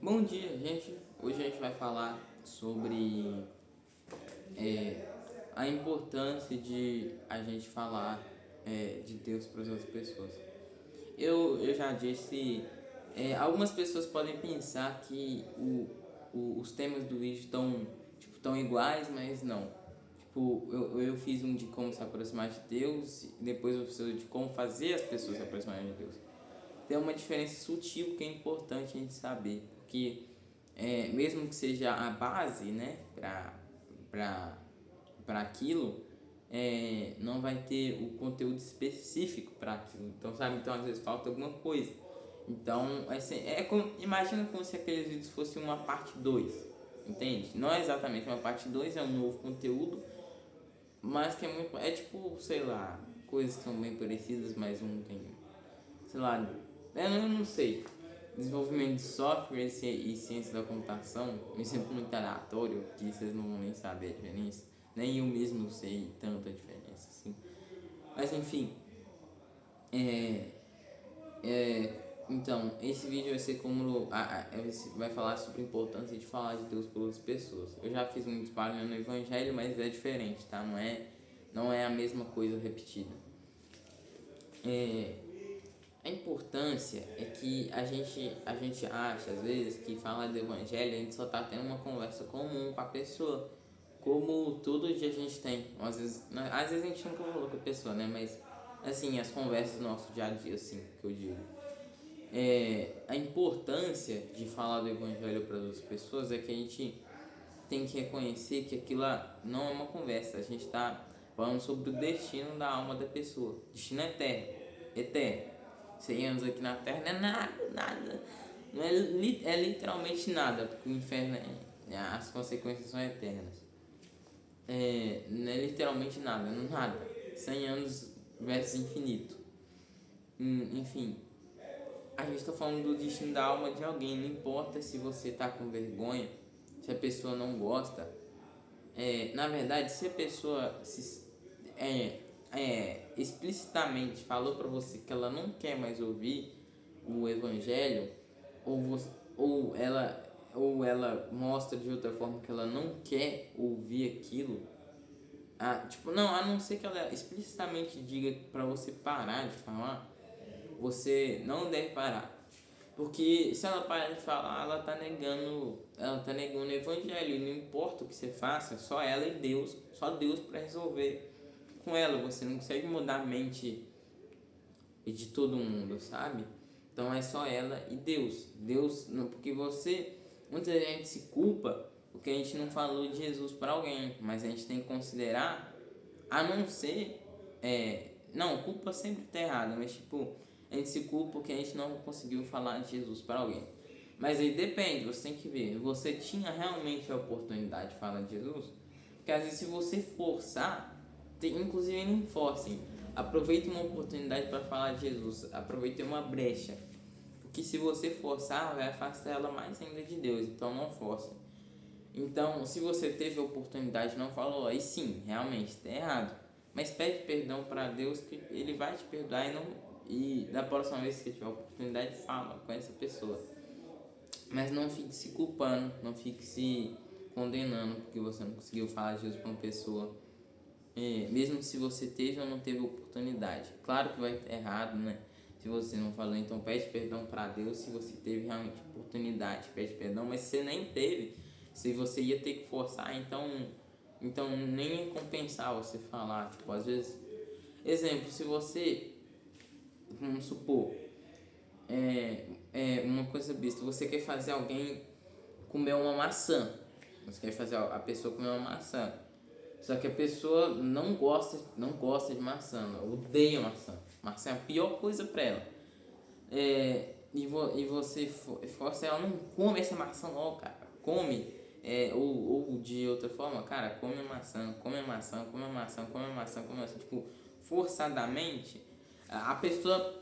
Bom dia, gente. Hoje a gente vai falar sobre a importância de a gente falar de Deus para as outras pessoas. Eu já disse, algumas pessoas podem pensar que os temas do vídeo estão iguais, mas não. Tipo, eu fiz um de como se aproximar de Deus e depois eu fiz de como fazer as pessoas se aproximarem de Deus. Tem uma diferença sutil que é importante a gente saber, porque mesmo que seja a base, né, para aquilo, não vai ter o conteúdo específico para aquilo. Então, sabe, então às vezes falta alguma coisa. Então, imagina como se aqueles vídeos fossem uma parte 2, entende? Não é exatamente uma parte 2, é um novo conteúdo, mas que é tipo, sei lá, coisas que são bem parecidas, mas um tem, sei lá, eu não sei. Desenvolvimento de software e ciência da computação me sinto muito aleatório, que vocês não vão nem saber a diferença. Nem eu mesmo sei tanta diferença assim. Mas enfim, é, então, esse vídeo vai ser como vai falar sobre a importância de falar de Deus para outras pessoas. Eu já fiz um espalhando no Evangelho, mas é diferente, tá? Não é a mesma coisa repetida. A importância é que a gente acha, às vezes, que falar do Evangelho a gente só tá tendo uma conversa comum com a pessoa, como todo dia a gente tem. Às vezes a gente nunca falou com a pessoa, né? Mas, assim, as conversas do nosso dia a dia, assim, que eu digo. A importância de falar do Evangelho para outras pessoas é que a gente tem que reconhecer que aquilo não é uma conversa. A gente está falando sobre o destino da alma da pessoa. Destino eterno. Eterno. 100 anos aqui na Terra não é nada. Não é literalmente nada, porque o inferno as consequências são eternas. Não é literalmente nada, não nada. 100 anos versus infinito. Enfim, a gente está falando do destino da alma de alguém. Não importa se você está com vergonha, se a pessoa não gosta. Na verdade, se a pessoa explicitamente falou para você que ela não quer mais ouvir o Evangelho, ou ela mostra de outra forma que ela não quer ouvir aquilo, a não ser que ela explicitamente diga para você parar de falar, você não deve parar. Porque se ela parar de falar, ela tá negando o Evangelho. E não importa o que você faça, só ela e Deus, só Deus para resolver com ela. Você não consegue mudar a mente de todo mundo, sabe? Então é só ela e Deus. Deus, não, porque muita gente se culpa porque a gente não falou de Jesus para alguém, mas a gente tem que considerar, a não ser, não, culpa sempre tá errada, mas tipo, a gente se culpa porque a gente não conseguiu falar de Jesus para alguém. Mas aí depende, você tem que ver, você tinha realmente a oportunidade de falar de Jesus? Porque às vezes se você forçar, inclusive nem forcem, aproveite uma oportunidade para falar de Jesus, aproveite uma brecha, porque se você forçar, vai afastar ela mais ainda de Deus, então não force. Então, se você teve a oportunidade e não falou, aí sim, realmente está errado. Mas pede perdão para Deus que Ele vai te perdoar e da próxima vez que tiver a oportunidade, fala com essa pessoa. Mas não fique se culpando, não fique se condenando porque você não conseguiu falar de Jesus para uma pessoa. Mesmo se você teve ou não teve oportunidade. Claro que vai estar errado, né? Se você não falou, então pede perdão para Deus. Se você teve realmente oportunidade, pede perdão. Mas se você nem teve, se você ia ter que forçar, então nem ia compensar você falar. Tipo, às vezes, exemplo, se você, vamos supor, uma coisa besta, você quer fazer alguém comer uma maçã. Você quer fazer a pessoa comer uma maçã. Só que a pessoa não gosta de maçã, odeia maçã. Maçã é a pior coisa pra ela. E você força ela, não come essa maçã logo, cara. Come. Ou de outra forma, cara, come a maçã, come a maçã, come a maçã, come a maçã, come a maçã. Tipo, forçadamente, a pessoa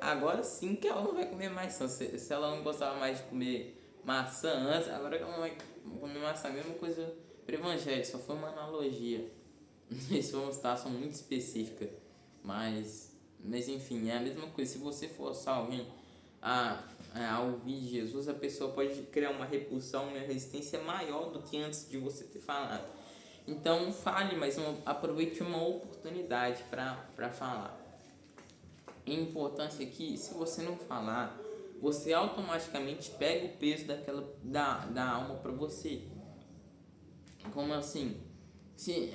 agora sim que ela não vai comer maçã. Se ela não gostava mais de comer maçã antes, agora que ela não vai comer maçã, a mesma coisa para o Evangelho, só foi uma analogia. Isso foi uma situação muito específica, mas enfim, é a mesma coisa. Se você forçar alguém a a ouvir Jesus, a pessoa pode criar uma repulsão, uma resistência maior do que antes de você ter falado. Então fale, mas aproveite uma oportunidade para falar. A importância é que, se você não falar, você automaticamente pega o peso da alma para você. Como assim?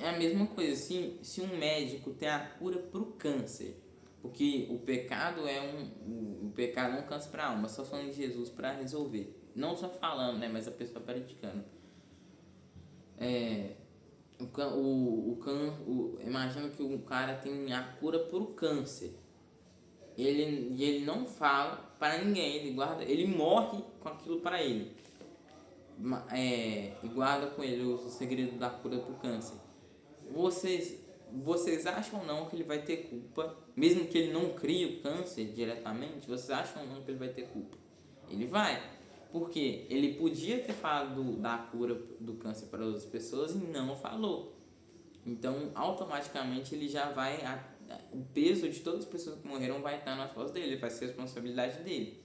É a mesma coisa, se um médico tem a cura para o câncer, porque o pecado é um câncer para a alma, só falando de Jesus para resolver. Não só falando, né, mas a pessoa praticando. Imagina que o cara tem a cura para o câncer. Ele não fala para ninguém, ele morre com aquilo para ele. E guarda com ele o segredo da cura para o câncer. Vocês acham ou não que ele vai ter culpa, mesmo que ele não crie o câncer diretamente? Vocês acham ou não que ele vai ter culpa? Ele vai, porque ele podia ter falado da cura do câncer para outras pessoas e não falou. Então, automaticamente, ele já vai, o peso de todas as pessoas que morreram vai estar nas costas dele, vai ser responsabilidade dele.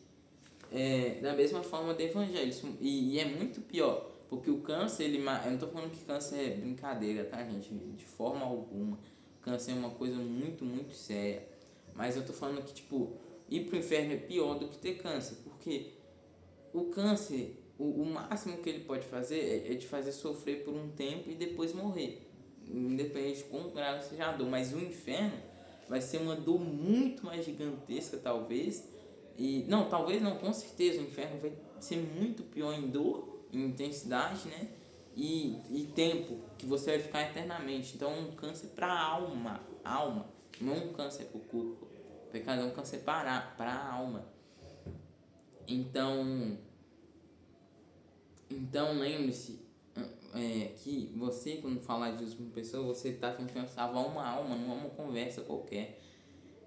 Da mesma forma do evangelho, e é muito pior, porque o câncer, eu não tô falando que câncer é brincadeira, tá, gente? De forma alguma. Câncer é uma coisa muito, muito séria. Mas eu tô falando que, tipo, ir pro inferno é pior do que ter câncer, porque o câncer, o máximo que ele pode fazer é te fazer sofrer por um tempo e depois morrer, independente de quão grave seja a dor. Mas o inferno vai ser uma dor muito mais gigantesca, talvez. Talvez não, com certeza o inferno vai ser muito pior em dor, em intensidade, né? E tempo, que você vai ficar eternamente. Então, um câncer para a alma, não é um câncer para o corpo. O pecado é um câncer para a alma. Então lembre-se que você, quando falar de Jesus para uma pessoa, você está tentando salvar uma alma, não é uma conversa qualquer.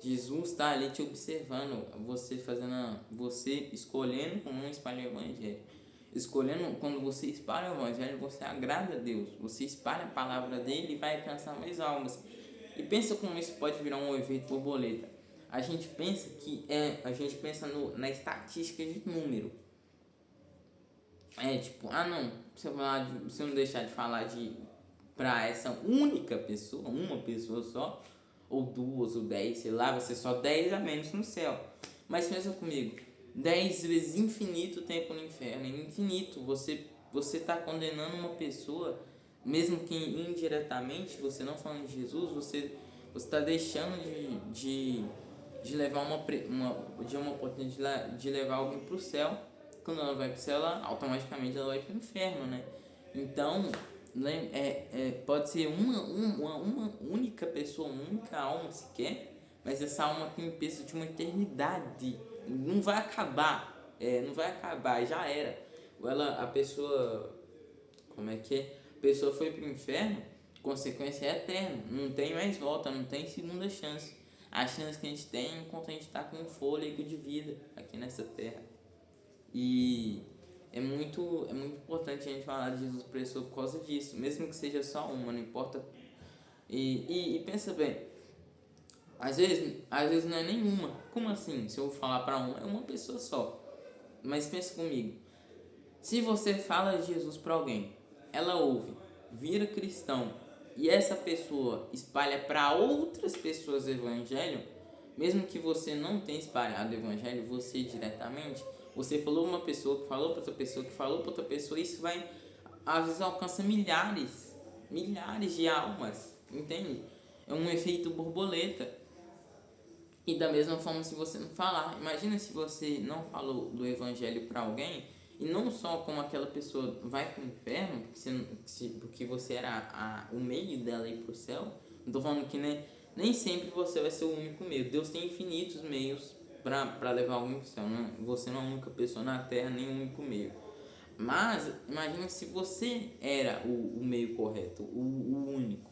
Jesus está ali te observando, você escolhendo como não espalhar o evangelho. Quando você espalha o evangelho, você agrada a Deus. Você espalha a palavra dele e vai alcançar mais almas. E pensa como isso pode virar um efeito borboleta. A gente pensa na estatística de número. Se eu não deixar de falar para essa única pessoa, uma pessoa só, ou 2 ou 10, sei lá, vai ser só 10 a menos no céu. Mas pensa comigo, 10 vezes infinito tempo no inferno, é infinito. Você está condenando uma pessoa, mesmo que indiretamente, você não falando de Jesus, você está deixando de levar uma oportunidade de levar alguém para o céu. Quando ela vai para o céu, automaticamente ela vai para o inferno, né? Então, pode ser uma única pessoa, uma única alma sequer, mas essa alma tem o peso de uma eternidade. Não vai acabar, já era. A pessoa, como é que é? A pessoa foi para o inferno, consequência é eterna, não tem mais volta, não tem segunda chance. A chance que a gente tem é enquanto a gente está com um fôlego de vida aqui nessa terra. E é muito importante a gente falar de Jesus para a pessoa por causa disso, mesmo que seja só uma, não importa. E pensa bem, às vezes não é nenhuma. Como assim? Se eu falar para uma, é uma pessoa só. Mas pensa comigo, se você fala de Jesus para alguém, ela ouve, vira cristão, e essa pessoa espalha para outras pessoas o evangelho, mesmo que você não tenha espalhado o evangelho, você diretamente, você falou uma pessoa que falou para outra pessoa que falou para outra pessoa, isso vai, às vezes, alcança milhares de almas, entende? É um efeito borboleta. E da mesma forma, se você não falar, imagina se você não falou do evangelho para alguém, e não só como aquela pessoa vai para o inferno, porque você era o meio dela ir para o céu. Não tô falando que nem sempre você vai ser o único meio. Deus tem infinitos meios para levar alguém para o céu. Você não é a única pessoa na terra, nem o único meio. Mas imagina se você era o meio correto, o único.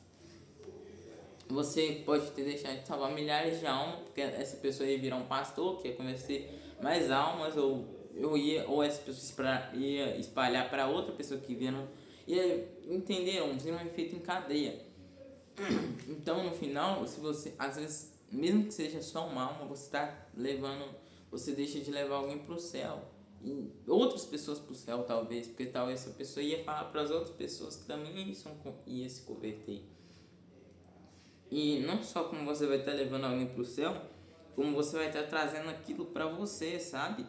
Você pode ter deixado de salvar milhares de almas, porque essa pessoa ia virar um pastor, que ia conhecer mais almas, ou essa pessoa ia espalhar para outra pessoa que vieram. Entenderam? Tem um efeito em cadeia. Então, no final, se você, às vezes, mesmo que seja só uma alma, você você deixa de levar alguém pro céu. E outras pessoas pro céu, talvez, porque talvez essa pessoa ia falar para as outras pessoas que também ia se converter. E não só como você vai estar levando alguém pro céu, como você vai estar trazendo aquilo para você, sabe?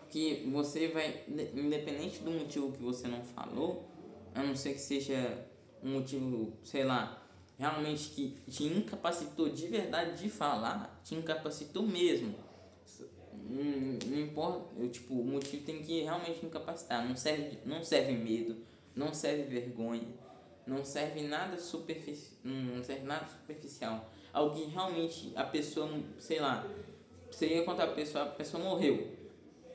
Que você vai, independente do motivo que você não falou, a não ser que seja um motivo, sei lá, realmente que te incapacitou de verdade de falar, te incapacitou mesmo. Não importa, tipo, o motivo tem que realmente incapacitar. Não serve medo, não serve vergonha, não serve nada não serve nada superficial. Alguém realmente, a pessoa, sei lá, você ia contar a pessoa morreu.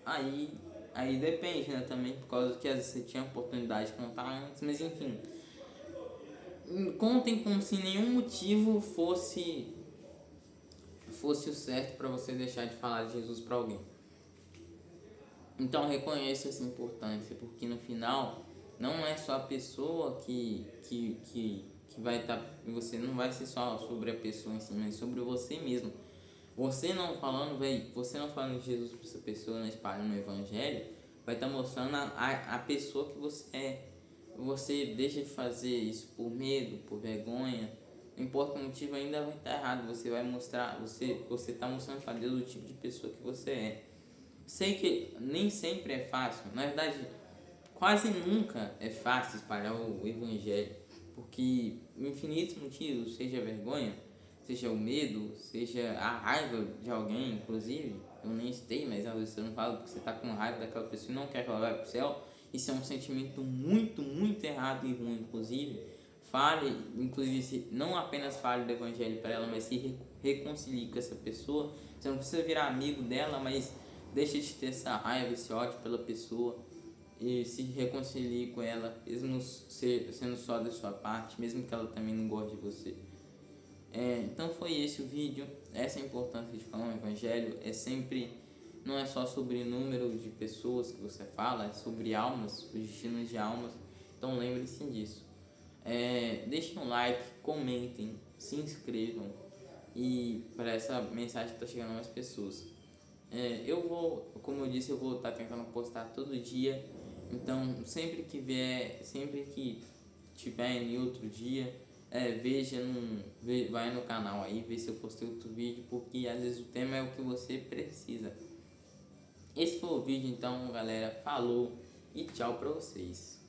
Aí depende, né, também, por causa que às vezes você tinha a oportunidade de contar antes, mas enfim. Contem como se nenhum motivo fosse o certo para você deixar de falar de Jesus para alguém. Então reconheça essa importância, porque no final não é só a pessoa que vai estar. Você não vai ser só sobre a pessoa em si, mas sobre você mesmo. Você não falando de Jesus para essa pessoa, não espalhando o evangelho, vai estar mostrando a pessoa que você é. Você deixa de fazer isso por medo, por vergonha, não importa o motivo, ainda vai estar errado. Você vai mostrar, você está mostrando para Deus o tipo de pessoa que você é. Sei que nem sempre é fácil, na verdade, quase nunca é fácil espalhar o evangelho, porque infinitos motivos, seja a vergonha, seja o medo, seja a raiva de alguém, inclusive, eu nem sei, mas às vezes você não fala porque você está com raiva daquela pessoa e não quer que ela vá para o céu. Isso é um sentimento muito, muito errado e ruim, inclusive. Fale, inclusive, não apenas fale do evangelho para ela, mas se reconcilie com essa pessoa. Você não precisa virar amigo dela, mas deixe de ter essa raiva, esse ódio pela pessoa e se reconcilie com ela, mesmo sendo só da sua parte, mesmo que ela também não goste de você. Então foi esse o vídeo. Essa é a importância de falar um evangelho. Não é só sobre número de pessoas que você fala, é sobre almas, os destinos de almas. Então lembre-se disso. Deixem um like, comentem, se inscrevam e para essa mensagem estar chegando a mais pessoas. Como eu disse, eu vou estar tentando postar todo dia. Então sempre que tiver em outro dia, vai no canal aí, vê se eu postei outro vídeo, porque às vezes o tema é o que você precisa. Esse foi o vídeo então, galera. Falou e tchau pra vocês.